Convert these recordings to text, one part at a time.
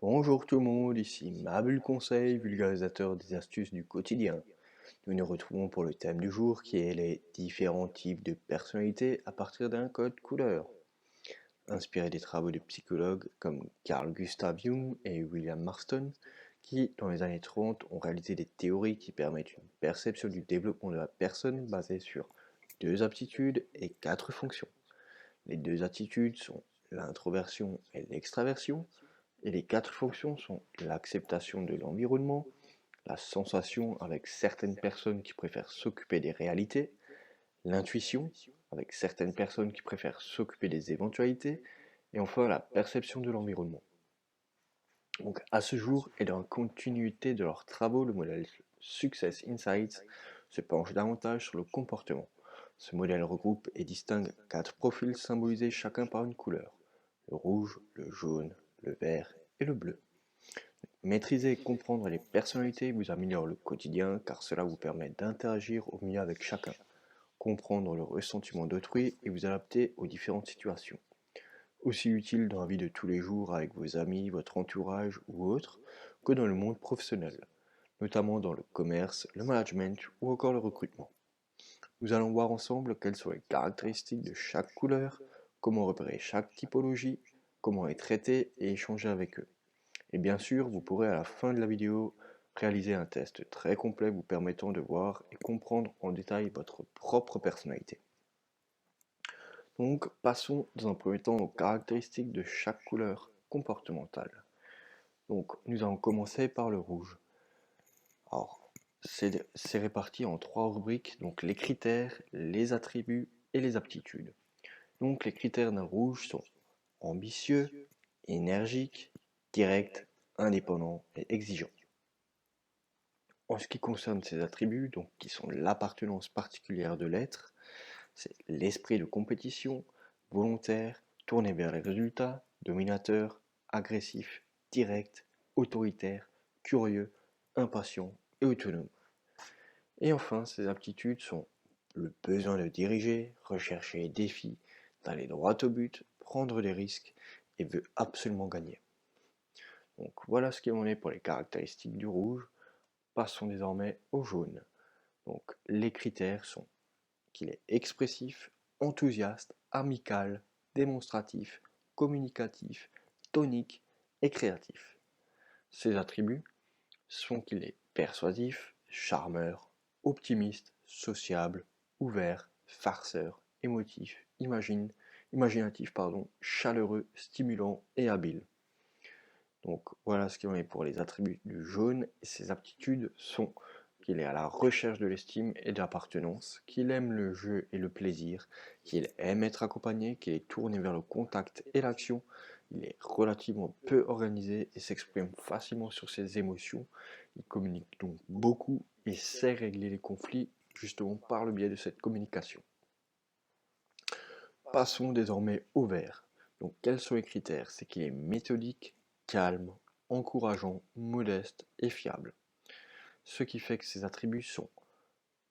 Bonjour tout le monde, ici Mabul Conseil, vulgarisateur des astuces du quotidien. Nous nous retrouvons pour le thème du jour qui est les différents types de personnalités à partir d'un code couleur. Inspiré des travaux de psychologues comme Carl Gustav Jung et William Marston, qui dans les années 30 ont réalisé des théories qui permettent une perception du développement de la personne basée sur deux aptitudes et quatre fonctions. Les deux attitudes sont l'introversion et l'extraversion, et les quatre fonctions sont l'acceptation de l'environnement, la sensation avec certaines personnes qui préfèrent s'occuper des réalités, l'intuition avec certaines personnes qui préfèrent s'occuper des éventualités, et enfin la perception de l'environnement. Donc à ce jour et dans la continuité de leurs travaux, le modèle Success Insights se penche davantage sur le comportement. Ce modèle regroupe et distingue quatre profils symbolisés chacun par une couleur: le rouge, le jaune, le vert et le bleu. Maîtriser et comprendre les personnalités vous améliore le quotidien car cela vous permet d'interagir au mieux avec chacun, comprendre le ressentiment d'autrui et vous adapter aux différentes situations. Aussi utile dans la vie de tous les jours avec vos amis, votre entourage ou autre que dans le monde professionnel, notamment dans le commerce, le management ou encore le recrutement. Nous allons voir ensemble quelles sont les caractéristiques de chaque couleur, comment repérer chaque typologie, comment les traiter et échanger avec eux. Et bien sûr, vous pourrez à la fin de la vidéo réaliser un test très complet vous permettant de voir et comprendre en détail votre propre personnalité. Donc, passons dans un premier temps aux caractéristiques de chaque couleur comportementale. Donc, nous allons commencer par le rouge. Alors, c'est réparti en trois rubriques, donc les critères, les attributs et les aptitudes. Donc, les critères d'un rouge sont ambitieux, énergique, direct, indépendant et exigeant. En ce qui concerne ces attributs, donc qui sont l'appartenance particulière de l'être, c'est l'esprit de compétition, volontaire, tourné vers les résultats, dominateur, agressif, direct, autoritaire, curieux, impatient et autonome. Et enfin, ces aptitudes sont le besoin de diriger, rechercher les défis, d'aller droit au but, prendre des risques et veut absolument gagner. Donc voilà ce qu'il en est pour les caractéristiques du rouge. Passons désormais au jaune. Donc les critères sont qu'il est expressif, enthousiaste, amical, démonstratif, communicatif, tonique et créatif. Ses attributs sont qu'il est persuasif, charmeur, optimiste, sociable, ouvert, farceur, émotif, imaginatif, chaleureux, stimulant et habile. Donc voilà ce qu'il en est pour les attributs du jaune, et ses aptitudes sont qu'il est à la recherche de l'estime et de l'appartenance, qu'il aime le jeu et le plaisir, qu'il aime être accompagné, qu'il est tourné vers le contact et l'action, il est relativement peu organisé et s'exprime facilement sur ses émotions, il communique donc beaucoup et sait régler les conflits justement par le biais de cette communication. Passons désormais au vert. Donc quels sont les critères? C'est qu'il est méthodique, calme, encourageant, modeste et fiable. Ce qui fait que ses attributs sont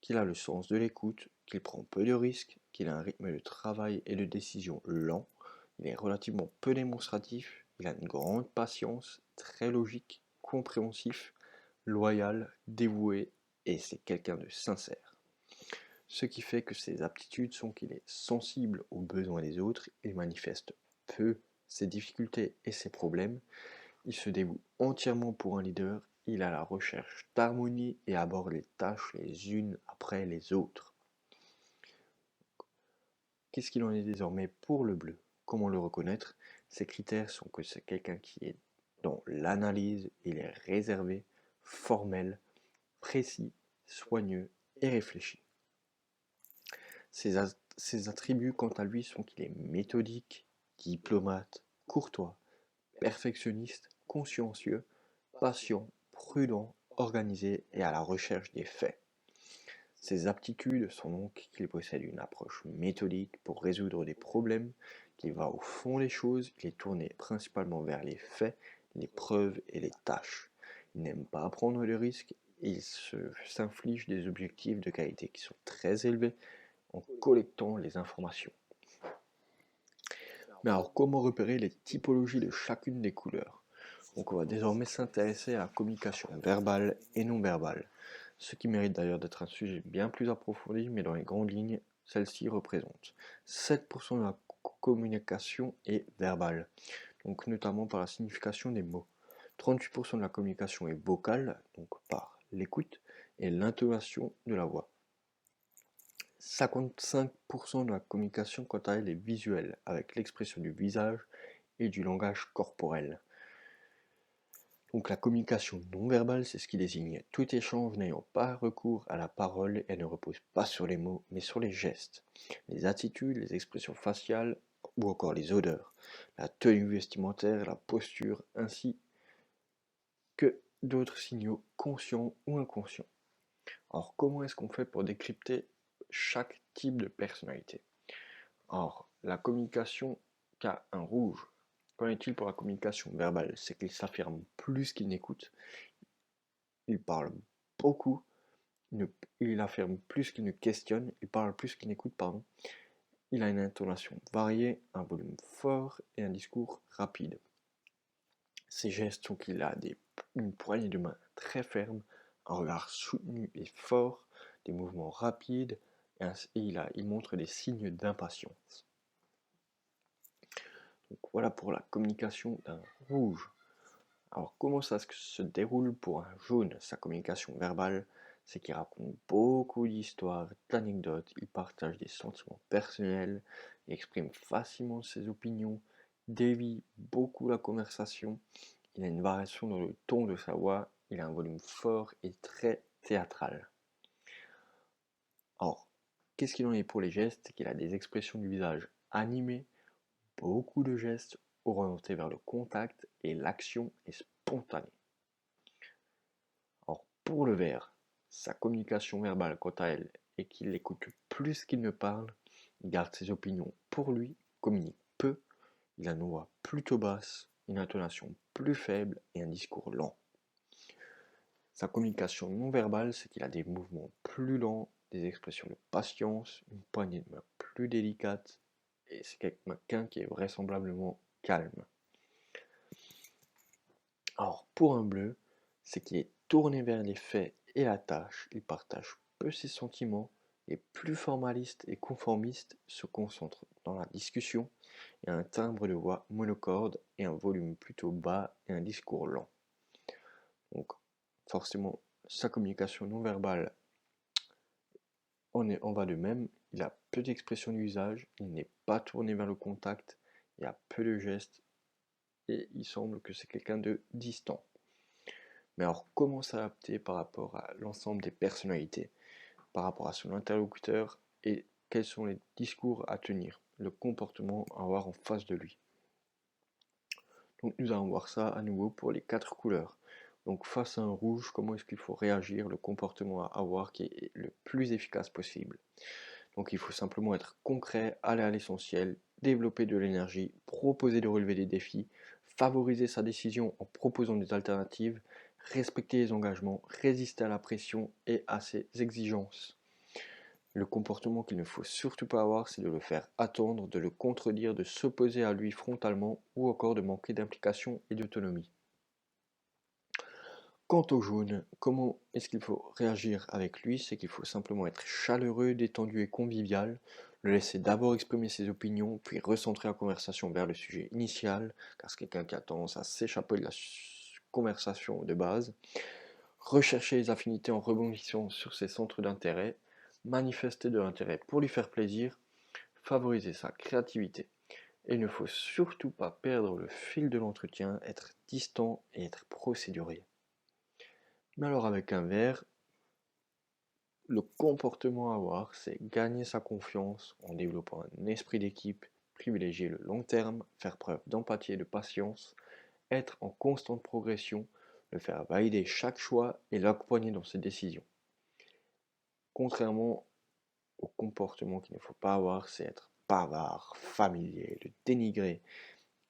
qu'il a le sens de l'écoute, qu'il prend peu de risques, qu'il a un rythme de travail et de décision lent, il est relativement peu démonstratif, il a une grande patience, très logique, compréhensif, loyal, dévoué et c'est quelqu'un de sincère. Ce qui fait que ses aptitudes sont qu'il est sensible aux besoins des autres, il manifeste peu ses difficultés et ses problèmes, il se dévoue entièrement pour un leader, il est à la recherche d'harmonie et aborde les tâches les unes après les autres. Qu'est-ce qu'il en est désormais pour le bleu? Comment le reconnaître? Ses critères sont que c'est quelqu'un qui est dans l'analyse, il est réservé, formel, précis, soigneux et réfléchi. Ses attributs, quant à lui, sont qu'il est méthodique, diplomate, courtois, perfectionniste, consciencieux, patient, prudent, organisé et à la recherche des faits. Ses aptitudes sont donc qu'il possède une approche méthodique pour résoudre des problèmes, qu'il va au fond des choses, qu'il est tourné principalement vers les faits, les preuves et les tâches. Il n'aime pas prendre de risques et il s'inflige des objectifs de qualité qui sont très élevés en collectant les informations. Mais alors comment repérer les typologies de chacune des couleurs? Donc on va désormais s'intéresser à la communication verbale et non verbale, ce qui mérite d'ailleurs d'être un sujet bien plus approfondi, mais dans les grandes lignes, celle-ci représente 7% de la communication est verbale, donc notamment par la signification des mots. 38% de la communication est vocale, donc par l'écoute et l'intonation de la voix. 55% de la communication, quant à elle, est visuelle, avec l'expression du visage et du langage corporel. Donc la communication non verbale, c'est ce qui désigne tout échange n'ayant pas recours à la parole et ne repose pas sur les mots, mais sur les gestes, les attitudes, les expressions faciales ou encore les odeurs, la tenue vestimentaire, la posture, ainsi que d'autres signaux conscients ou inconscients. Alors comment est-ce qu'on fait pour décrypter chaque type de personnalité? Alors la communication qu'a un rouge, qu'en est-il pour la communication verbale? C'est qu'il s'affirme plus qu'il n'écoute, il parle beaucoup, il affirme plus qu'il ne questionne, il parle plus qu'il n'écoute, pardon. Il a une intonation variée, un volume fort et un discours rapide. Ses gestes sont qu'il a une poignée de main très ferme, un regard soutenu et fort, des mouvements rapides, et il montre des signes d'impatience. Donc voilà pour la communication d'un rouge. Alors comment ça se déroule pour un jaune, sa communication verbale? C'est qu'il raconte beaucoup d'histoires, d'anecdotes, il partage des sentiments personnels, il exprime facilement ses opinions, dévie beaucoup la conversation, il a une variation dans le ton de sa voix, il a un volume fort et très théâtral. Or, qu'est-ce qu'il en est pour les gestes? C'est qu'il a des expressions du visage animées, beaucoup de gestes orientés vers le contact et l'action est spontanée. Or, pour le vert, sa communication verbale quant à elle est qu'il écoute plus qu'il ne parle, il garde ses opinions pour lui, communique peu, il a une voix plutôt basse, une intonation plus faible et un discours lent. Sa communication non verbale, c'est qu'il a des mouvements plus lents, des expressions de patience, une poignée de main plus délicate, et c'est quelqu'un qui est vraisemblablement calme. Alors, pour un bleu, c'est qu'il est tourné vers les faits et la tâche, il partage peu ses sentiments, est plus formaliste et conformiste, se concentre dans la discussion, et a un timbre de voix monocorde et un volume plutôt bas et un discours lent. Donc, forcément, sa communication non verbale en va de même, il a peu d'expression du visage, il n'est pas tourné vers le contact, il a peu de gestes, et il semble que c'est quelqu'un de distant. Mais alors, comment s'adapter par rapport à l'ensemble des personnalités, par rapport à son interlocuteur, et quels sont les discours à tenir, le comportement à avoir en face de lui? Donc nous allons voir ça à nouveau pour les 4 couleurs. Donc face à un rouge, comment est-ce qu'il faut réagir, le comportement à avoir qui est le plus efficace possible. Donc il faut simplement être concret, aller à l'essentiel, développer de l'énergie, proposer de relever des défis, favoriser sa décision en proposant des alternatives, respecter les engagements, résister à la pression et à ses exigences. Le comportement qu'il ne faut surtout pas avoir, c'est de le faire attendre, de le contredire, de s'opposer à lui frontalement ou encore de manquer d'implication et d'autonomie. Quant au jaune, comment est-ce qu'il faut réagir avec lui? C'est qu'il faut simplement être chaleureux, détendu et convivial, le laisser d'abord exprimer ses opinions, puis recentrer la conversation vers le sujet initial, car c'est quelqu'un qui a tendance à s'échapper de la conversation de base, rechercher les affinités en rebondissant sur ses centres d'intérêt, manifester de l'intérêt pour lui faire plaisir, favoriser sa créativité. Et il ne faut surtout pas perdre le fil de l'entretien, être distant et être procédurier. Mais alors avec un vert, le comportement à avoir, c'est gagner sa confiance en développant un esprit d'équipe, privilégier le long terme, faire preuve d'empathie et de patience, être en constante progression, le faire valider chaque choix et l'accompagner dans ses décisions. Contrairement au comportement qu'il ne faut pas avoir, c'est être bavard, familier, le dénigrer,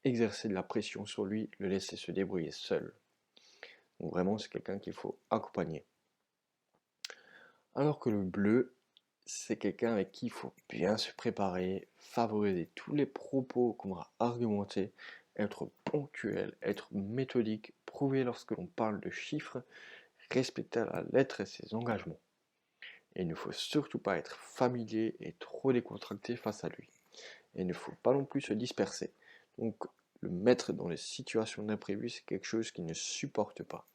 exercer de la pression sur lui, le laisser se débrouiller seul. Donc vraiment, c'est quelqu'un qu'il faut accompagner. Alors que le bleu, c'est quelqu'un avec qui il faut bien se préparer, favoriser tous les propos qu'on va argumenter, être ponctuel, être méthodique, prouver lorsque l'on parle de chiffres, respecter à la lettre ses engagements. Et il ne faut surtout pas être familier et trop décontracté face à lui. Et il ne faut pas non plus se disperser. Donc le mettre dans les situations d'imprévu, c'est quelque chose qu'il ne supporte pas.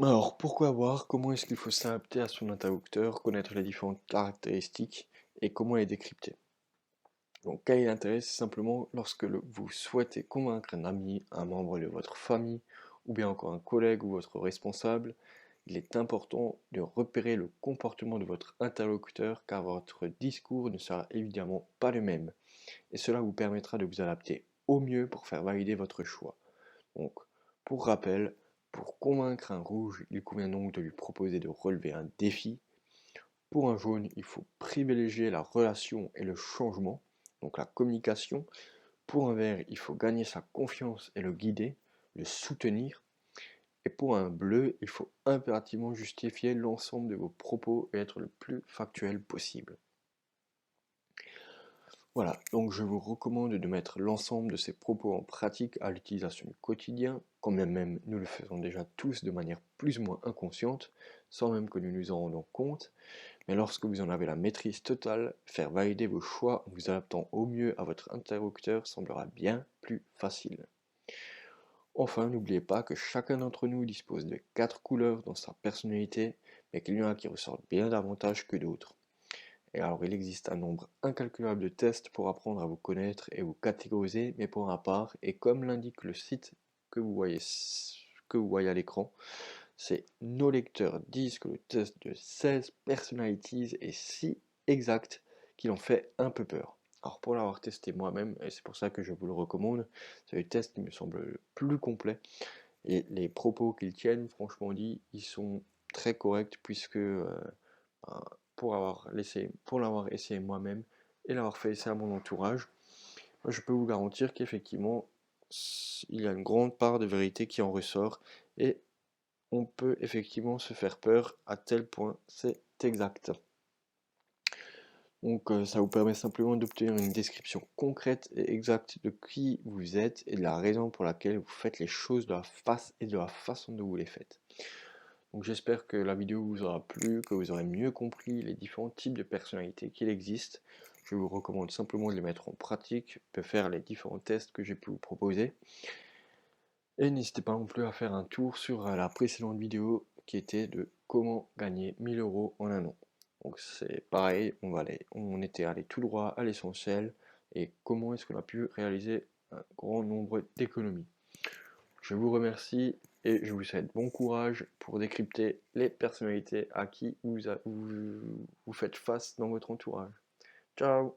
Alors pourquoi voir? Comment est-ce qu'il faut s'adapter à son interlocuteur, connaître les différentes caractéristiques et comment les décrypter? Donc quel est l'intérêt? C'est simplement lorsque vous souhaitez convaincre un ami, un membre de votre famille, ou bien encore un collègue ou votre responsable, il est important de repérer le comportement de votre interlocuteur car votre discours ne sera évidemment pas le même. Et cela vous permettra de vous adapter au mieux pour faire valider votre choix. Donc, pour rappel, pour convaincre un rouge, il convient donc de lui proposer de relever un défi. Pour un jaune, il faut privilégier la relation et le changement, donc la communication. Pour un vert, il faut gagner sa confiance et le guider, le soutenir. Et pour un bleu, il faut impérativement justifier l'ensemble de vos propos et être le plus factuel possible. Voilà, donc je vous recommande de mettre l'ensemble de ces propos en pratique à l'utilisation du quotidien, quand bien même nous le faisons déjà tous de manière plus ou moins inconsciente, sans même que nous nous en rendons compte. Mais lorsque vous en avez la maîtrise totale, faire valider vos choix en vous adaptant au mieux à votre interlocuteur semblera bien plus facile. Enfin, n'oubliez pas que chacun d'entre nous dispose de 4 couleurs dans sa personnalité, mais qu'il y en a qui ressortent bien davantage que d'autres. Et alors, il existe un nombre incalculable de tests pour apprendre à vous connaître et vous catégoriser, mais pour ma part, et comme l'indique le site que vous voyez à l'écran, c'est nos lecteurs disent que le test de 16 personalities est si exact qu'il en fait un peu peur. Alors pour l'avoir testé moi-même, et c'est pour ça que je vous le recommande, c'est le test qui me semble le plus complet, et les propos qu'ils tiennent, franchement dit, ils sont très corrects puisque ben, pour l'avoir essayé moi-même et l'avoir fait essayer à mon entourage, je peux vous garantir qu'effectivement, il y a une grande part de vérité qui en ressort et on peut effectivement se faire peur à tel point c'est exact. Donc ça vous permet simplement d'obtenir une description concrète et exacte de qui vous êtes et de la raison pour laquelle vous faites les choses de la face et de la façon dont vous les faites. Donc j'espère que la vidéo vous aura plu, que vous aurez mieux compris les différents types de personnalités qu'il existe. Je vous recommande simplement de les mettre en pratique, de faire les différents tests que j'ai pu vous proposer. Et n'hésitez pas non plus à faire un tour sur la précédente vidéo qui était de comment gagner 1000 € en un an. Donc c'est pareil, on était allé tout droit à l'essentiel et comment est-ce qu'on a pu réaliser un grand nombre d'économies. Je vous remercie et je vous souhaite bon courage pour décrypter les personnalités à qui vous faites face dans votre entourage. Ciao!